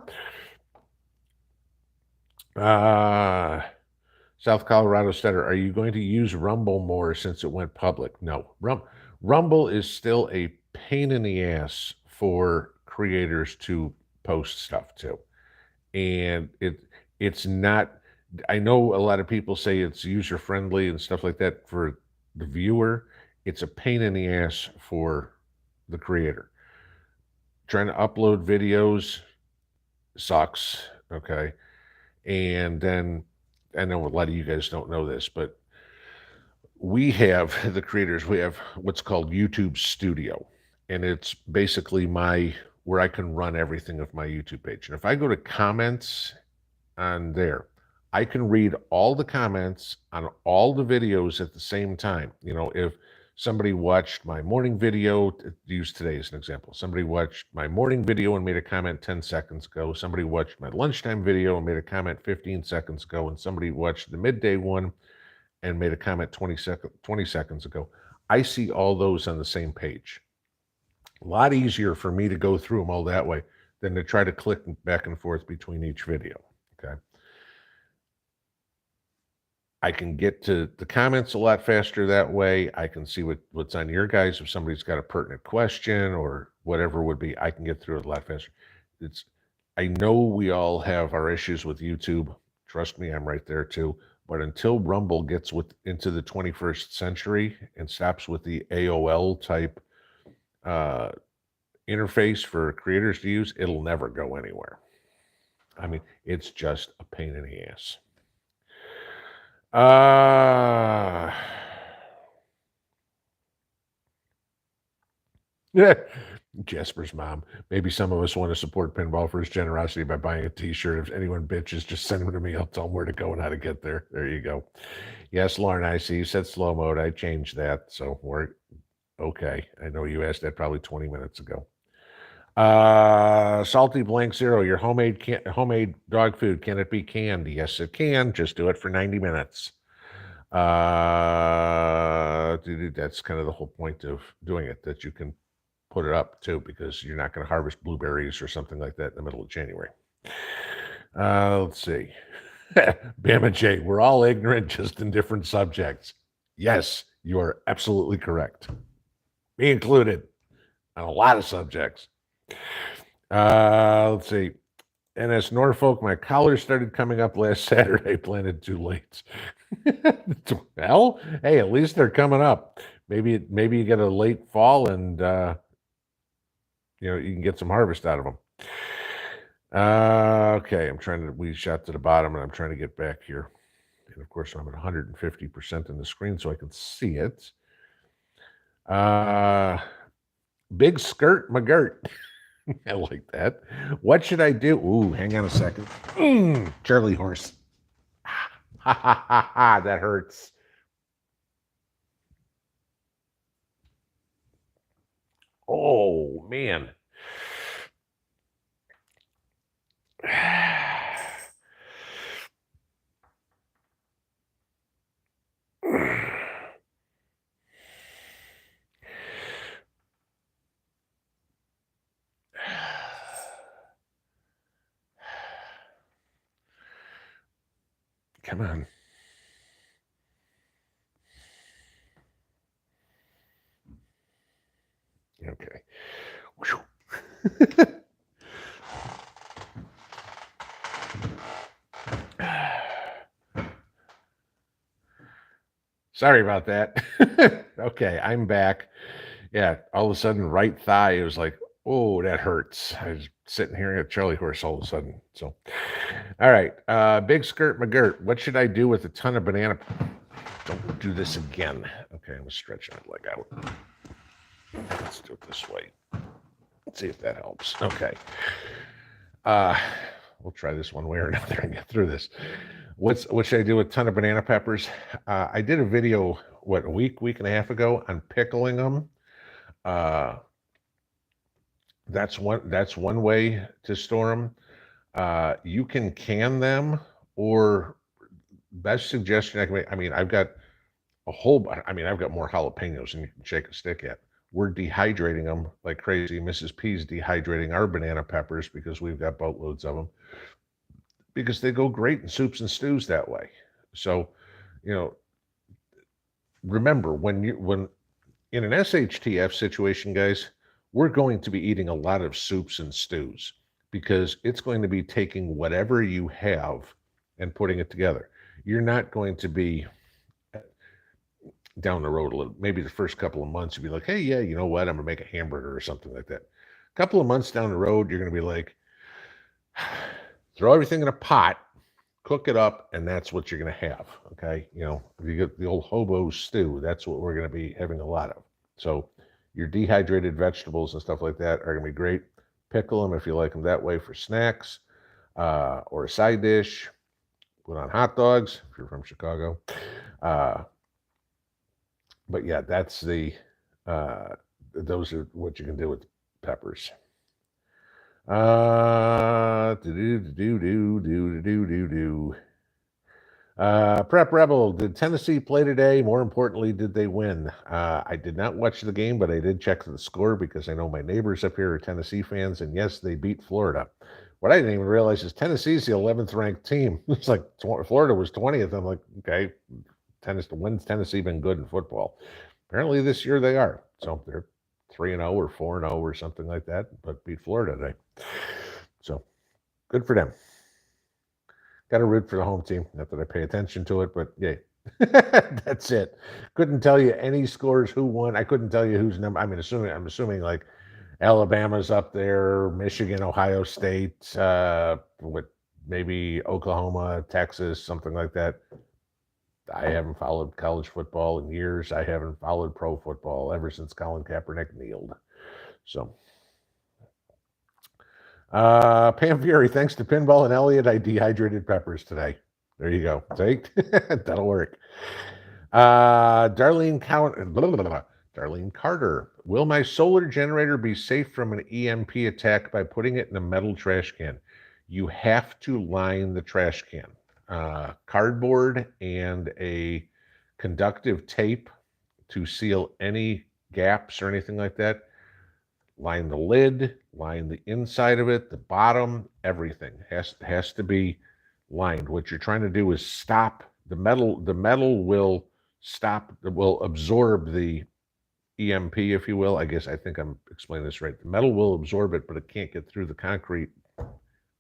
South Colorado Stetter, are you going to use Rumble more since it went public? No. Rumble is still a pain in the ass for creators to post stuff to. And it's not, I know a lot of people say it's user friendly and stuff like that for the viewer. It's a pain in the ass for the creator. Trying to upload videos sucks, okay? And then, I know a lot of you guys don't know this, but we have what's called YouTube Studio. And it's basically where I can run everything of my YouTube page. And if I go to comments on there, I can read all the comments on all the videos at the same time. If somebody watched my morning video, use today as an example. Somebody watched my morning video and made a comment 10 seconds ago. Somebody watched my lunchtime video and made a comment 15 seconds ago. And somebody watched the midday one and made a comment 20 seconds ago. I see all those on the same page. A lot easier for me to go through them all that way than to try to click back and forth between each video, okay? I can get to the comments a lot faster that way. I can see what's on your guys. If somebody's got a pertinent question or whatever would be, I can get through it a lot faster. I know we all have our issues with YouTube. Trust me, I'm right there too. But until Rumble gets into the 21st century and stops with the AOL type interface for creators to use, it'll never go anywhere. I mean, it's just a pain in the ass. Yeah, Jasper's mom. Maybe some of us want to support Pinball for his generosity by buying a t-shirt. If anyone bitches, just send them to me. I'll tell them where to go and how to get there. There you go. Yes, Lauren, I see you said slow mode. I changed that. So Okay, I know you asked that probably 20 minutes ago. Salty Blank Zero, your homemade dog food, can it be canned? Yes, it can. Just do it for 90 minutes. That's kind of the whole point of doing it, that you can put it up too, because you're not going to harvest blueberries or something like that in the middle of January. Let's see. Bama J, we're all ignorant, just in different subjects. Yes, you are absolutely correct. Me included on a lot of subjects. Let's see. NS Norfolk, my collars started coming up last Saturday. Planted too late. Well, hey, at least they're coming up. Maybe you get a late fall, and you can get some harvest out of them. Okay, I'm trying to weed shot to the bottom, and I'm trying to get back here. And of course, I'm at 150% on the screen, so I can see it. Big Skirt McGirt. I like that. What should I do? Ooh, hang on a second. Charlie horse. Ha ha ha ha, that hurts. Oh, man. Come on. Okay. Sorry about that. Okay, I'm back. Yeah, all of a sudden, right thigh, it was like, oh, that hurts. I was sitting here at Charlie horse all of a sudden. So, all right. Big Skirt McGirt, what should I do with a ton of banana? Don't do this again. Okay, I'm stretching my leg out. Let's do it this way. Let's see if that helps. Okay. We'll try this one way or another and get through this. What should I do with a ton of banana peppers? I did a video, a week and a half ago on pickling them. That's one way to store them. You can can them, or best suggestion I can make. I mean, I've got I've got more jalapenos than you can shake a stick at. We're dehydrating them like crazy. Mrs. P's dehydrating our banana peppers because we've got boatloads of them, because they go great in soups and stews that way. So, remember, when in an SHTF situation, guys, we're going to be eating a lot of soups and stews, because it's going to be taking whatever you have and putting it together. You're not going to be down the road a little, maybe the first couple of months, you'll be like, hey, yeah, you know what? I'm gonna make a hamburger or something like that. A couple of months down the road, you're gonna be like, throw everything in a pot, cook it up, and that's what you're gonna have. Okay. If you get the old hobo stew, that's what we're gonna be having a lot of. So your dehydrated vegetables and stuff like that are gonna be great. Pickle them if you like them that way for snacks, or a side dish. Put on hot dogs if you're from Chicago. But yeah, that's those are what you can do with peppers. Prep Rebel, did Tennessee play today? More importantly, did they win? I did not watch the game, but I did check the score because I know my neighbors up here are Tennessee fans, and yes, they beat Florida. What I didn't even realize is Tennessee's the 11th ranked team. It's like Florida was 20th. I'm like, okay, when's Tennessee been good in football? Apparently this year they are. So they're 3-0 or 4-0 or something like that, but beat Florida today. So good for them. Got to root for the home team. Not that I pay attention to it, but yeah, that's it. Couldn't tell you any scores, who won. I couldn't tell you who's number. I'm assuming like Alabama's up there, Michigan, Ohio State, with maybe Oklahoma, Texas, something like that. I haven't followed college football in years. I haven't followed pro football ever since Colin Kaepernick kneeled. So, Pam Fury, thanks to Pinball and Elliot, I dehydrated peppers today. There you go. See? That'll work. Darlene Darlene Carter, will my solar generator be safe from an EMP attack by putting it in a metal trash can? You have to line the trash can. Cardboard and a conductive tape to seal any gaps or anything like that. Line the lid, line the inside of it, the bottom, everything has to be lined. What you're trying to do is stop the metal. The metal will absorb the EMP, if you will. I think I'm explaining this right. The metal will absorb it, but it can't get through the concrete.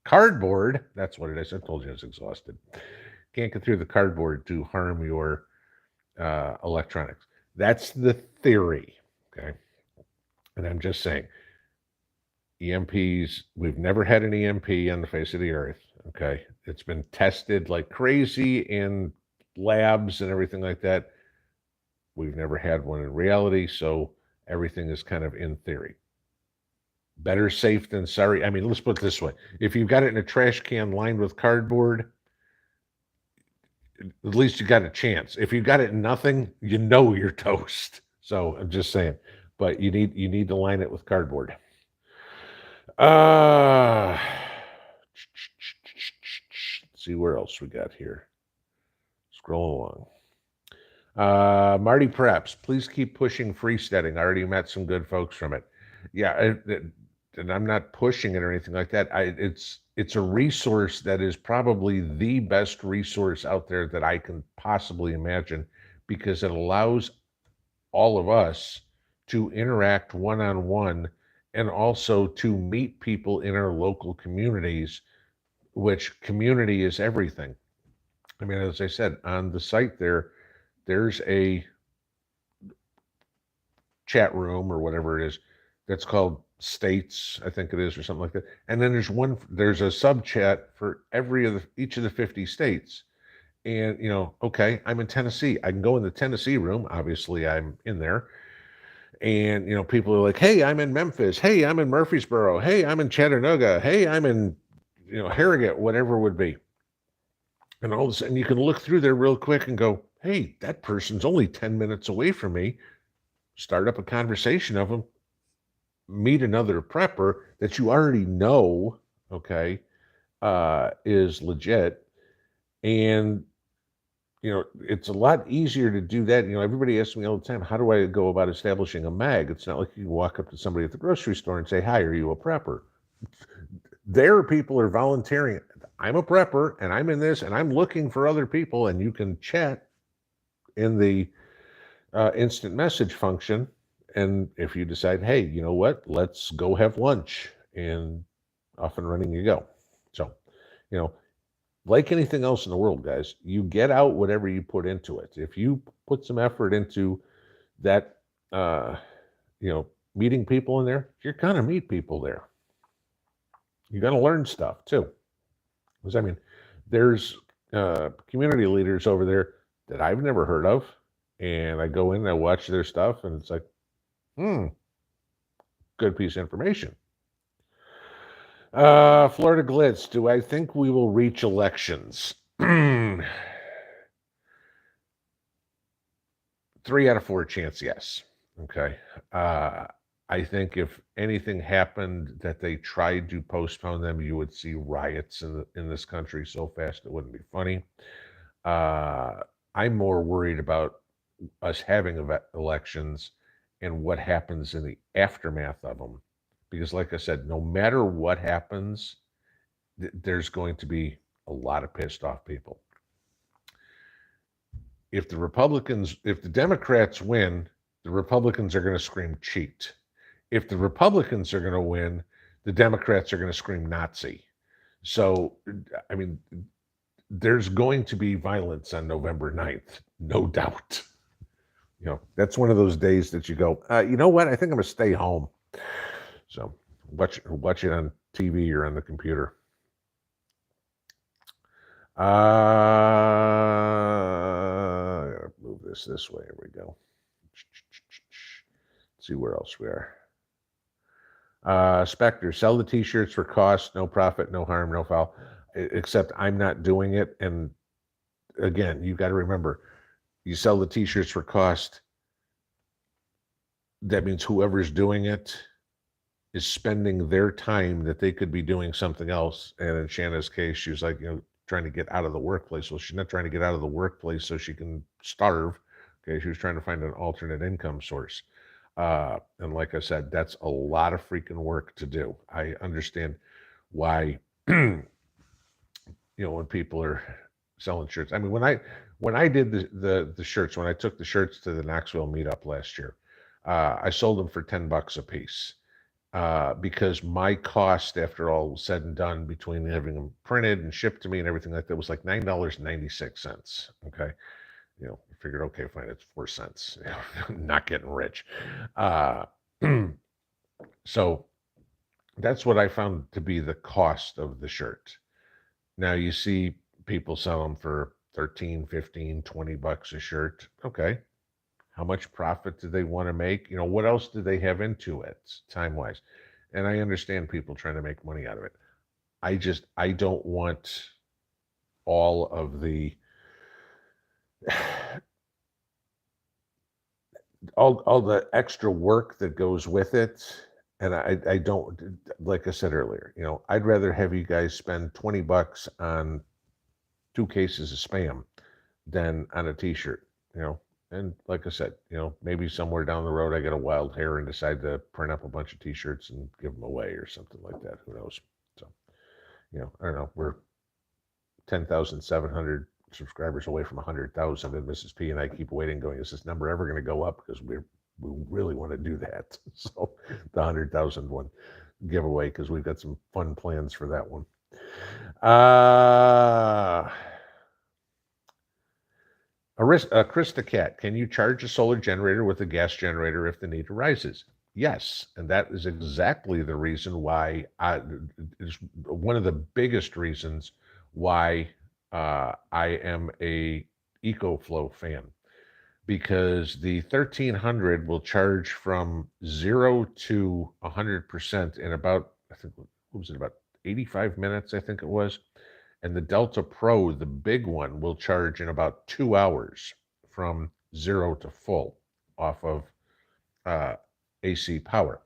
Cardboard, that's what it is. I told you I was exhausted. Can't get through the cardboard to harm your electronics. That's the theory, okay? And I'm just saying, EMPs, we've never had an EMP on the face of the earth, okay? It's been tested like crazy in labs and everything like that. We've never had one in reality, so everything is kind of in theory. Better safe than sorry. I mean, let's put it this way. If you've got it in a trash can lined with cardboard, at least you got a chance. If you got it in nothing, you know you're toast. So I'm just saying. But you need to line it with cardboard. Let's see where else we got here. Scroll along. Marty Preps, please keep pushing freesteading. I already met some good folks from it. Yeah, and I'm not pushing it or anything like that. It's a resource that is probably the best resource out there that I can possibly imagine, because it allows all of us to interact one-on-one and also to meet people in our local communities, which community is everything. I mean, as I said, on the site there's a chat room or whatever it is that's called states, I think it is, or something like that. And then there's a sub chat for each of the 50 states. And, okay, I'm in Tennessee. I can go in the Tennessee room. Obviously, I'm in there. And, people are like, hey, I'm in Memphis. Hey, I'm in Murfreesboro. Hey, I'm in Chattanooga. Hey, I'm in, Harrogate, whatever it would be. And all of a sudden you can look through there real quick and go, hey, that person's only 10 minutes away from me. Start up a conversation of them. Meet another prepper that you already know, okay, is legit. And, it's a lot easier to do that. Everybody asks me all the time, how do I go about establishing a mag? It's not like you can walk up to somebody at the grocery store and say, hi, are you a prepper? There, people are volunteering. I'm a prepper, and I'm in this, and I'm looking for other people, and you can chat in the instant message function. And if you decide, hey, you know what, let's go have lunch, and off and running you go. So, like anything else in the world, guys, you get out whatever you put into it. If you put some effort into that, meeting people in there, you're going to meet people there. You're going to learn stuff too. Because, I mean, there's community leaders over there that I've never heard of. And I go in and I watch their stuff, and it's like, good piece of information. Florida Glitz, do I think we will reach elections? 3 out of 4 chance, yes. Okay. I think if anything happened that they tried to postpone them, you would see riots in this country so fast it wouldn't be funny. I'm more worried about us having elections and what happens in the aftermath of them. Because like I said, no matter what happens, there's going to be a lot of pissed off people. If the Democrats win, the Republicans are going to scream cheat. If the Republicans are going to win, the Democrats are going to scream Nazi. So, I mean, there's going to be violence on November 9th, no doubt. That's one of those days that you go, you know what? I think I'm going to stay home. So watch it on TV or on the computer. Move this way. Here we go. Let's see where else we are. Spectre, sell the t-shirts for cost, no profit, no harm, no foul. Except I'm not doing it. And again, you got to remember, you sell the t-shirts for cost. that means whoever's doing it is spending their time that they could be doing something else. And in Shanna's case, she was like, trying to get out of the workplace. Well, she's not trying to get out of the workplace so she can starve. Okay, she was trying to find an alternate income source. And like I said, that's a lot of freaking work to do. I understand why, when people are selling shirts. I mean, when I did the shirts, when I took the shirts to the Knoxville meetup last year, I sold them for $10 a piece. Because my cost, after all was said and done, between having them printed and shipped to me and everything like that, was like $9.96. Okay, I figured, okay, fine, it's 4 cents. Not getting rich. So that's what I found to be the cost of the shirt. Now you see people sell them for 13, 15, $20 a shirt. Okay. How much profit do they want to make? What else do they have into it time-wise? And I understand people trying to make money out of it. I don't want all of the all the extra work that goes with it. And I don't, like I said earlier, I'd rather have you guys spend $20 on 2 cases of Spam than on a t-shirt, And like I said, maybe somewhere down the road I get a wild hair and decide to print up a bunch of t-shirts and give them away or something like that. Who knows? So, I don't know. We're 10,700 subscribers away from 100,000, and Mrs. P and I keep waiting, going, is this number ever going to go up? Because we really want to do that. So the 100,000 one giveaway, because we've got some fun plans for that one. Krista Cat, can you charge a solar generator with a gas generator if the need arises? Yes, and that is exactly the reason why it's one of the biggest reasons why I am a EcoFlow fan, because the 1300 will charge from 0 to 100% in about, I think, what was it, about 85 minutes, I think it was. And the Delta Pro, the big one, will charge in about 2 hours from 0 to full off of AC power.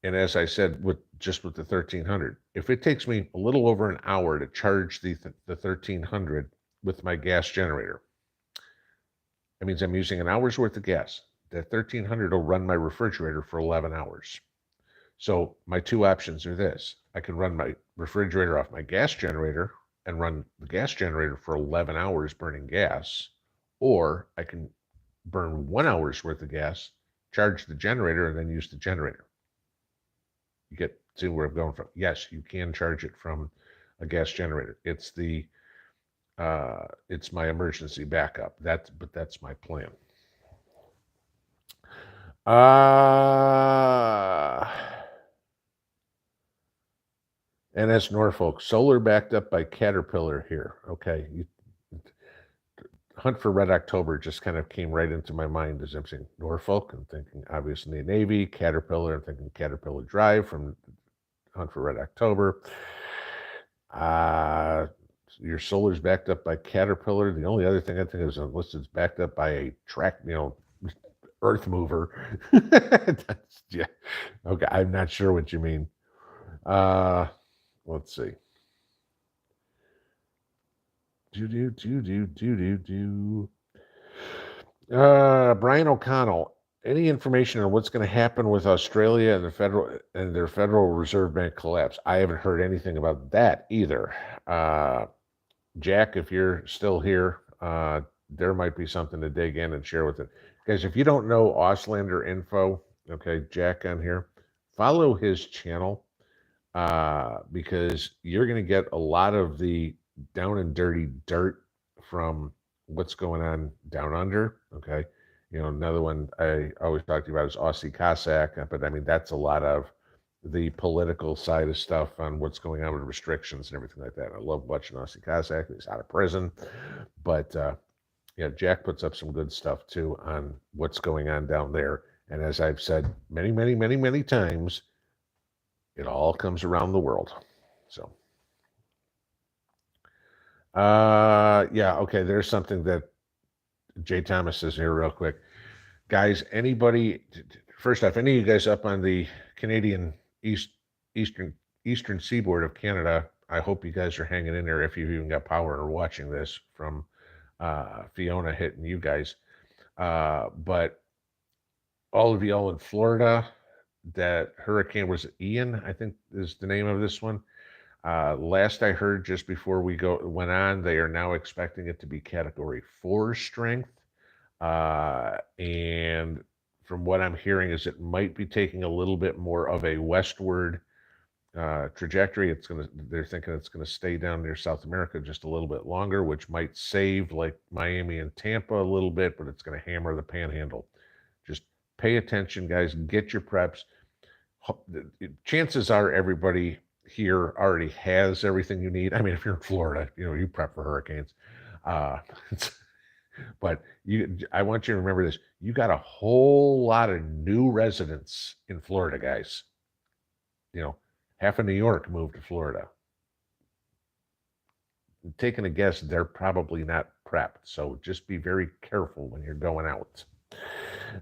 And as I said, with the 1300, if it takes me a little over an hour to charge the 1300 with my gas generator, that means I'm using an hour's worth of gas. That 1300 will run my refrigerator for 11 hours. So my 2 options are this. I can run my refrigerator off my gas generator and run the gas generator for 11 hours burning gas, or I can burn 1 hour's worth of gas, charge the generator, and then use the generator. You get to where I'm going from. Yes, you can charge it from a gas generator. It's it's my emergency backup. But that's my plan. NS Norfolk, solar backed up by Caterpillar here. Okay. Hunt for Red October just kind of came right into my mind as I'm saying Norfolk. I'm thinking obviously Navy. Caterpillar, I'm thinking Caterpillar Drive from Hunt for Red October. Your solar's backed up by Caterpillar. The only other thing I think is, unless it's backed up by a track, earth mover. Yeah. Okay, I'm not sure what you mean. Let's see. Brian O'Connell, any information on what's going to happen with Australia and their Federal Reserve Bank collapse? I haven't heard anything about that either. Jack, if you're still here, there might be something to dig in and share with it. Guys, if you don't know Auslander info, okay, Jack on here, follow his channel, because you're going to get a lot of the down and dirty dirt from what's going on down under. Okay. Another one I always talk to you about is Aussie Cossack, but I mean, that's a lot of the political side of stuff on what's going on with restrictions and everything like that. I love watching Aussie Cossack. He's out of prison, but yeah, Jack puts up some good stuff too on what's going on down there. And as I've said many, many, many, many times, it all comes around the world. So, yeah, okay, there's something that Jay Thomas says here real quick. Guys, anybody, first off, any of you guys up on the Canadian eastern eastern seaboard of Canada, I hope you guys are hanging in there if you've even got power or watching this from Fiona hitting you guys. But all of y'all in Florida, that hurricane was Ian, I think is the name of this one. Last I heard, just before we went on, they are now expecting it to be Category 4 strength. And from what I'm hearing is it might be taking a little bit more of a westward trajectory. They're thinking it's gonna stay down near South America just a little bit longer, which might save like Miami and Tampa a little bit, but it's gonna hammer the Panhandle. Just pay attention, guys. Get your preps. Chances are everybody here already has everything you need. I mean, if you're in Florida, you prep for hurricanes. Uh, but I want you to remember this. You got a whole lot of new residents in Florida, guys. Half of New York moved to Florida. I'm taking a guess, they're probably not prepped. So just be very careful when you're going out.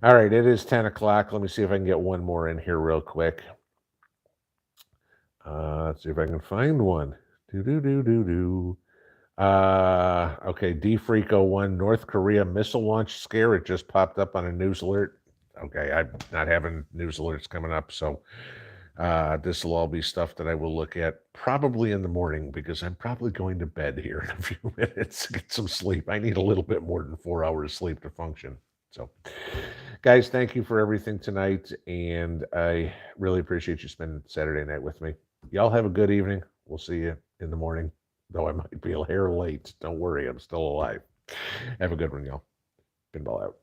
All right, it is 10 o'clock. Let me see if I can get one more in here real quick. Let's see if I can find one. Okay, D-Freak01, North Korea missile launch scare. It just popped up on a news alert. Okay, I'm not having news alerts coming up, so this will all be stuff that I will look at probably in the morning, because I'm probably going to bed here in a few minutes to get some sleep. I need a little bit more than 4 hours sleep to function. So, guys, thank you for everything tonight, and I really appreciate you spending Saturday night with me. Y'all have a good evening. We'll see you in the morning, though I might be a hair late. Don't worry, I'm still alive. Have a good one, y'all. Pinball out.